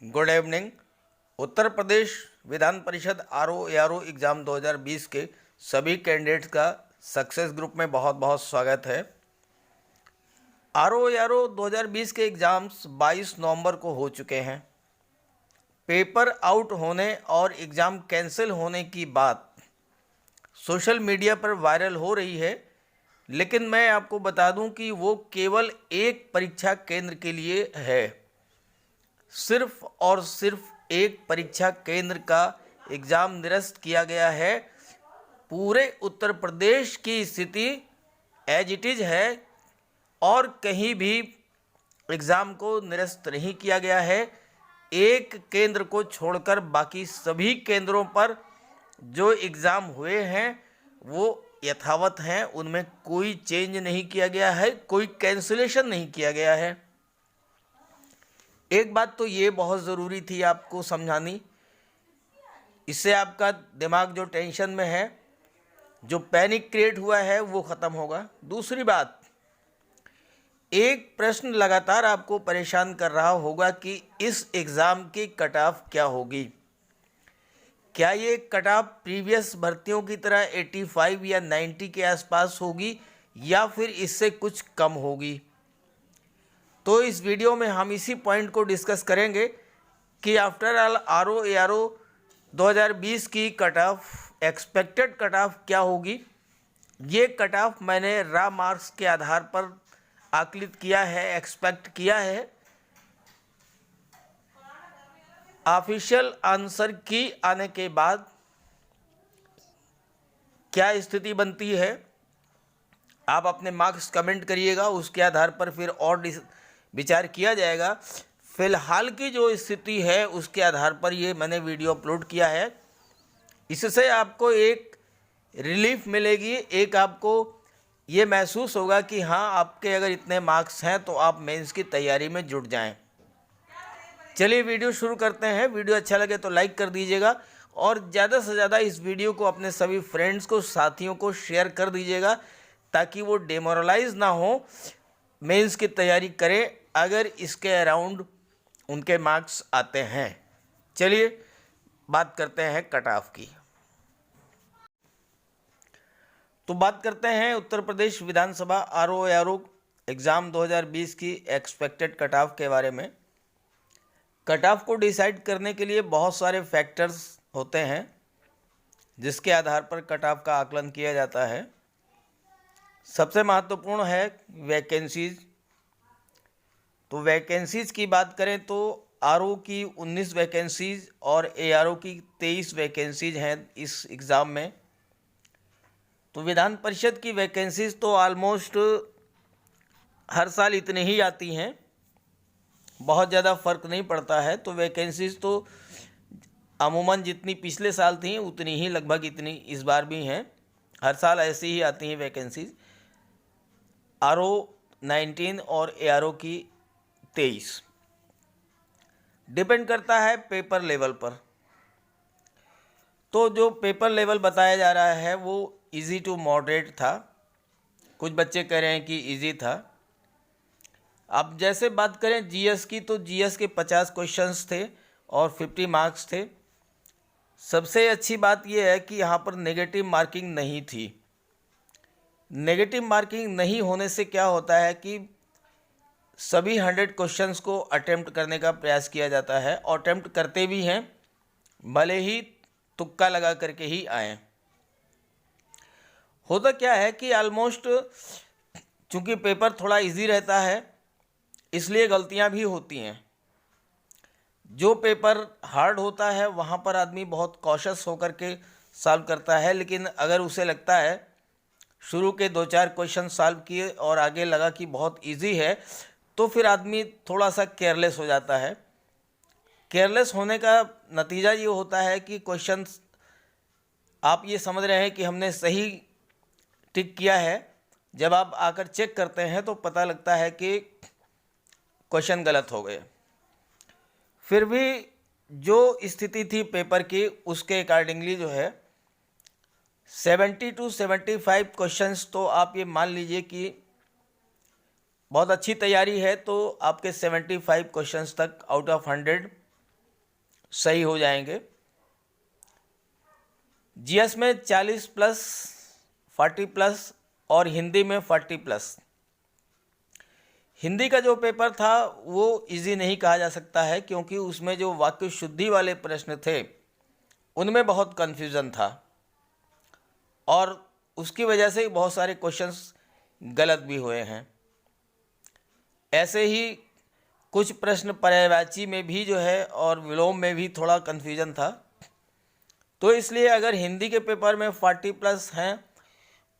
Good evening. Uttar Pradesh Vidhan Parishad RO exam 2020 के सभी candidates का सक्सेस ग्रुप में बहुत बहुत स्वागत है। आरओ 2020 के एग्ज़ाम्स 22 नवंबर को हो चुके हैं। पेपर आउट होने और एग्ज़ाम कैंसिल होने की बात सोशल मीडिया पर वायरल हो रही है, लेकिन मैं आपको बता दूं कि वो केवल एक परीक्षा केंद्र के लिए है। सिर्फ और सिर्फ एक परीक्षा केंद्र का एग्ज़ाम निरस्त किया गया है। पूरे उत्तर प्रदेश की स्थिति एज इट इज़ है और कहीं भी एग्ज़ाम को निरस्त नहीं किया गया है। एक केंद्र को छोड़कर बाकी सभी केंद्रों पर जो एग्ज़ाम हुए हैं वो यथावत हैं, उनमें कोई चेंज नहीं किया गया है, कोई कैंसिलेशन नहीं किया गया है। एक बात तो ये बहुत ज़रूरी थी आपको समझानी, इससे आपका दिमाग जो टेंशन में है, जो पैनिक क्रिएट हुआ है, वो ख़त्म होगा। दूसरी बात, एक प्रश्न लगातार आपको परेशान कर रहा होगा कि इस एग्ज़ाम की कट ऑफ क्या होगी। क्या ये कट ऑफ प्रीवियस भर्तियों की तरह 85 या 90 के आसपास होगी या फिर इससे कुछ कम होगी। तो इस वीडियो में हम इसी पॉइंट को डिस्कस करेंगे कि आफ्टर ऑल आरओ 2020 की cut off, expected cut off क्या होगी। ये कट ऑफ मैंने रॉ मार्क्स के आधार पर आकलित किया है, एक्सपेक्ट किया है। ऑफिशियल आंसर की आने के बाद क्या स्थिति बनती है, आप अपने मार्क्स कमेंट करिएगा, उसके आधार पर फिर और विचार किया जाएगा। फ़िलहाल की जो स्थिति है उसके आधार पर ये मैंने वीडियो अपलोड किया है। इससे आपको एक रिलीफ मिलेगी, एक आपको ये महसूस होगा कि हाँ, आपके अगर इतने मार्क्स हैं तो आप मेंस की तैयारी में जुट जाएं। चलिए वीडियो शुरू करते हैं। वीडियो अच्छा लगे तो लाइक कर दीजिएगा और ज़्यादा से ज़्यादा इस वीडियो को अपने सभी फ्रेंड्स को, साथियों को शेयर कर दीजिएगा ताकि वो डिमोरलाइज ना हो, मेंस की तैयारी करें अगर इसके अराउंड उनके मार्क्स आते हैं। चलिए बात करते हैं कट ऑफ की। तो बात करते हैं उत्तर प्रदेश विधानसभा आरओ एग्ज़ाम 2020 की एक्सपेक्टेड कट ऑफ के बारे में। कट ऑफ को डिसाइड करने के लिए बहुत सारे फैक्टर्स होते हैं जिसके आधार पर कट ऑफ का आकलन किया जाता है। सबसे महत्वपूर्ण है वैकेंसीज़। तो वैकेंसीज़ की बात करें तो आरओ की 19 वैकेंसीज़ और एआरओ की 23 वैकेंसीज़ हैं इस एग्ज़ाम में। तो विधान परिषद की वैकेंसीज़ तो ऑलमोस्ट हर साल इतनी ही आती हैं, बहुत ज़्यादा फ़र्क नहीं पड़ता है। तो वैकेंसीज़ तो अमूमन जितनी पिछले साल थी उतनी ही लगभग इतनी इस बार भी हैं, हर साल ऐसी ही आती हैं वैकेंसीज़। आरओ 19 और एआरओ की 23। डिपेंड करता है पेपर लेवल पर। तो जो पेपर लेवल बताया जा रहा है वो इजी टू मॉडरेट था, कुछ बच्चे कह रहे हैं कि इजी था। अब जैसे बात करें जीएस की, तो जीएस के 50 क्वेश्चंस थे और 50 मार्क्स थे। सबसे अच्छी बात यह है कि यहाँ पर नेगेटिव मार्किंग नहीं थी। नेगेटिव मार्किंग नहीं होने से क्या होता है कि सभी 100 क्वेश्चंस को अटेम्प्ट करने का प्रयास किया जाता है और अटेम्प्ट करते भी हैं, भले ही तुक्का लगा करके ही आए। होता क्या है कि ऑलमोस्ट चूँकि पेपर थोड़ा इजी रहता है इसलिए गलतियां भी होती हैं। जो पेपर हार्ड होता है वहाँ पर आदमी बहुत कॉशियस होकर के सॉल्व करता है, लेकिन अगर उसे लगता है शुरू के 2-4 क्वेश्चन सॉल्व किए और आगे लगा कि बहुत इजी है तो फिर आदमी थोड़ा सा केयरलेस हो जाता है। केयरलेस होने का नतीजा ये होता है कि क्वेश्चंस आप ये समझ रहे हैं कि हमने सही टिक किया है, जब आप आकर चेक करते हैं तो पता लगता है कि क्वेश्चन गलत हो गए। फिर भी जो स्थिति थी पेपर की उसके अकॉर्डिंगली जो है 70 to 75 क्वेश्चंस, तो आप ये मान लीजिए कि बहुत अच्छी तैयारी है तो आपके 75 क्वेश्चंस तक आउट ऑफ 100 सही हो जाएंगे। जीएस में 40 प्लस, 40 प्लस और हिंदी में 40 प्लस। हिंदी का जो पेपर था वो इजी नहीं कहा जा सकता है, क्योंकि उसमें जो वाक्य शुद्धि वाले प्रश्न थे उनमें बहुत कन्फ्यूज़न था और उसकी वजह से बहुत सारे क्वेश्चंस गलत भी हुए हैं। ऐसे ही कुछ प्रश्न पर्यायवाची में भी जो है और विलोम में भी थोड़ा कन्फ्यूज़न था। तो इसलिए अगर हिंदी के पेपर में 40 प्लस हैं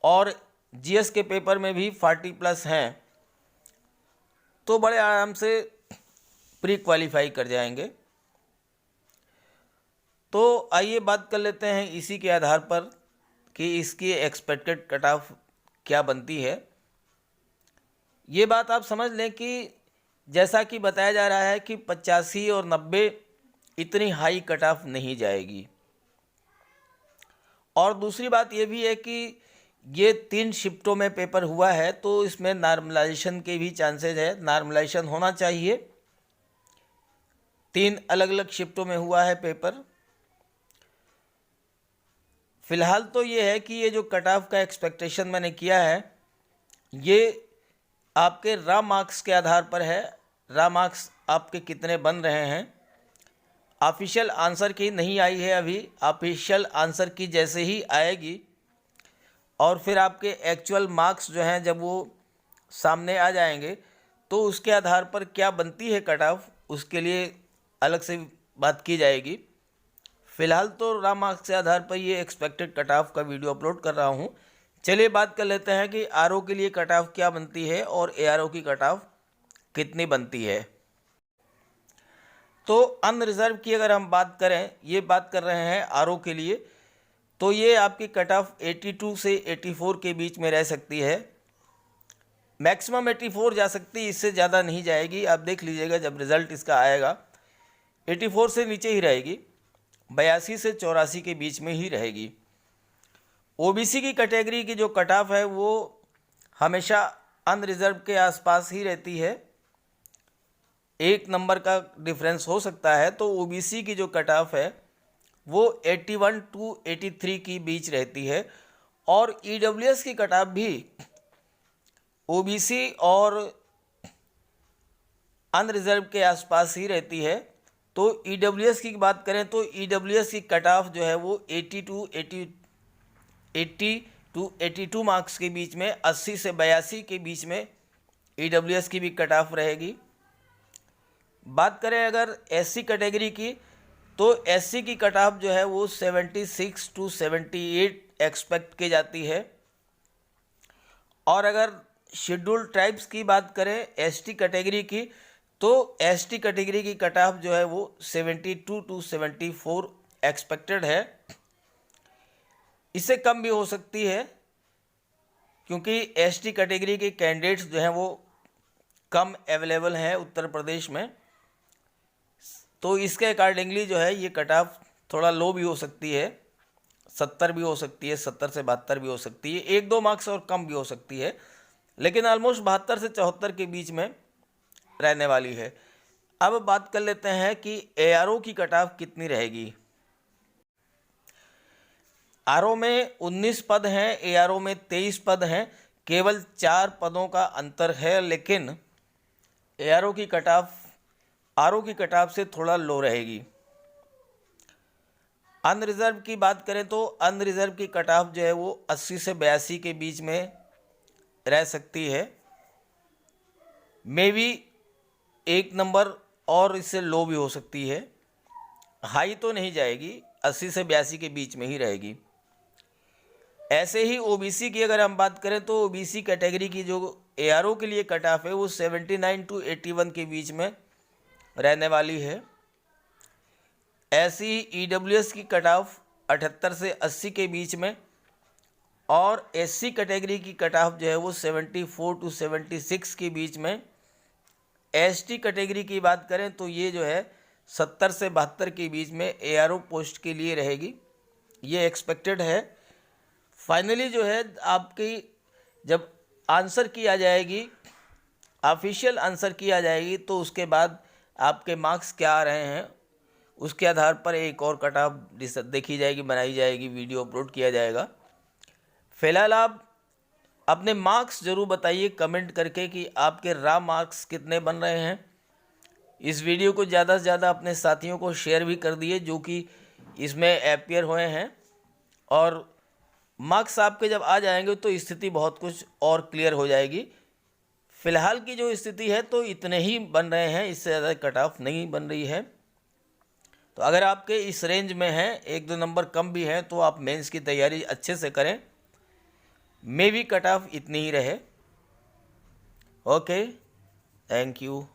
और जीएस के पेपर में भी 40 प्लस हैं तो बड़े आराम से प्री क्वालिफाई कर जाएंगे। तो आइए बात कर लेते हैं इसी के आधार पर कि इसकी एक्सपेक्टेड कट ऑफ क्या बनती है। ये बात आप समझ लें कि जैसा कि बताया जा रहा है कि 85 और 90 इतनी हाई कट ऑफ नहीं जाएगी। और दूसरी बात ये भी है कि ये 3 शिफ्टों में पेपर हुआ है तो इसमें नॉर्मलाइजेशन के भी चांसेस है, नॉर्मलाइजेशन होना चाहिए। 3 अलग अलग शिफ्टों में हुआ है पेपर। फिलहाल तो ये है कि ये जो कट ऑफ का एक्सपेक्टेशन मैंने किया है ये आपके रॉ मार्क्स के आधार पर है। रॉ मार्क्स आपके कितने बन रहे हैं, ऑफिशियल आंसर की नहीं आई है अभी। ऑफिशियल आंसर की जैसे ही आएगी और फिर आपके एक्चुअल मार्क्स जो हैं जब वो सामने आ जाएंगे तो उसके आधार पर क्या बनती है कट ऑफ, उसके लिए अलग से बात की जाएगी। फ़िलहाल तो रॉ मार्क्स के आधार पर ये एक्सपेक्टेड कट ऑफ का वीडियो अपलोड कर रहा हूँ। चलिए बात कर लेते हैं कि आरओ के लिए कट ऑफ क्या बनती है और एआरओ की कट ऑफ कितनी बनती है। तो अनरिजर्व की अगर हम बात करें, ये बात कर रहे हैं आरओ के लिए, तो ये आपकी कट ऑफ 82 से 84 के बीच में रह सकती है। मैक्सिमम 84 जा सकती है, इससे ज़्यादा नहीं जाएगी। आप देख लीजिएगा जब रिज़ल्ट इसका आएगा 84 से नीचे ही रहेगी, 82 से 84 के बीच में ही रहेगी। ओबीसी की कैटेगरी की जो कट ऑफ है वो हमेशा अनरिजर्व के आसपास ही रहती है, 1 नंबर का डिफरेंस हो सकता है। तो ओबीसी की जो कट ऑफ है वो 81 टू 83 की बीच रहती है और ईडब्ल्यूएस की कट ऑफ भी ओबीसी और अनरिजर्व के आसपास ही रहती है। तो ईडब्ल्यूएस की बात करें तो ईडब्ल्यूएस की कट ऑफ जो है वो 80 टू 82 मार्क्स के बीच में, 80 से 82 के बीच में ईडब्ल्यूएस की भी कट ऑफ रहेगी। बात करें अगर एससी कैटेगरी की तो एससी की कट ऑफ जो है वो 76 टू 78 एक्सपेक्ट की जाती है। और अगर शेड्यूल्ड ट्राइब्स की बात करें एसटी कैटेगरी की तो एसटी कैटेगरी की कट ऑफ जो है वो 72 टू 74 एक्सपेक्टेड है। इससे कम भी हो सकती है क्योंकि एसटी कैटेगरी के कैंडिडेट्स जो हैं वो कम अवेलेबल हैं उत्तर प्रदेश में। तो इसके अकॉर्डिंगली जो है ये कट ऑफ थोड़ा लो भी हो सकती है, 70 भी हो सकती है, 70 से 72 भी हो सकती है, 1-2 मार्क्स और कम भी हो सकती है, लेकिन ऑलमोस्ट 72 से 74 के बीच में रहने वाली है। अब बात कर लेते हैं कि एआरओ की कट ऑफ कितनी रहेगी। आरओ में 19 पद हैं, एआरओ में 23 पद हैं, केवल 4 पदों का अंतर है, लेकिन एआरओ की कट ऑफ आरओ की कट ऑफ से थोड़ा लो रहेगी। अनरिजर्व की बात करें तो अनरिजर्व की कट ऑफ जो है वो 80 से 82 के बीच में रह सकती है, मे बी 1 नंबर और इससे लो भी हो सकती है, हाई तो नहीं जाएगी, 80 से 82 के बीच में ही रहेगी। ऐसे ही ओबीसी की अगर हम बात करें तो ओबीसी कैटेगरी की जो एआरओ के लिए कट ऑफ है वो 79 टू 81 के बीच में रहने वाली है। ऐसी ही ईडब्ल्यूएस की कट ऑफ 78 से 80 के बीच में और एससी कैटेगरी की कट ऑफ जो है वो 74 टू 76 के बीच में। एसटी कैटेगरी की बात करें तो ये जो है 70 से 72 के बीच में एआरओ पोस्ट के लिए रहेगी, ये एक्सपेक्टेड है। फाइनली जो है आपकी जब आंसर की आ जाएगी, ऑफिशियल आंसर की आ जाएगी, तो उसके बाद आपके मार्क्स क्या आ रहे हैं उसके आधार पर एक और कट ऑफ देखी जाएगी, बनाई जाएगी, वीडियो अपलोड किया जाएगा। फिलहाल आप अपने मार्क्स ज़रूर बताइए कमेंट करके कि आपके रॉ मार्क्स कितने बन रहे हैं। इस वीडियो को ज़्यादा से ज़्यादा अपने साथियों को शेयर भी कर दिए जो कि इसमें अपीयर हुए हैं, और मार्क्स आपके जब आ जाएंगे तो स्थिति बहुत कुछ और क्लियर हो जाएगी। फ़िलहाल की जो स्थिति है तो इतने ही बन रहे हैं, इससे ज़्यादा कट ऑफ नहीं बन रही है। तो अगर आपके इस रेंज में हैं, 1-2 नंबर कम भी हैं, तो आप मेंस की तैयारी अच्छे से करें। मे भी कट ऑफ इतनी ही रहे। Okay, thank you.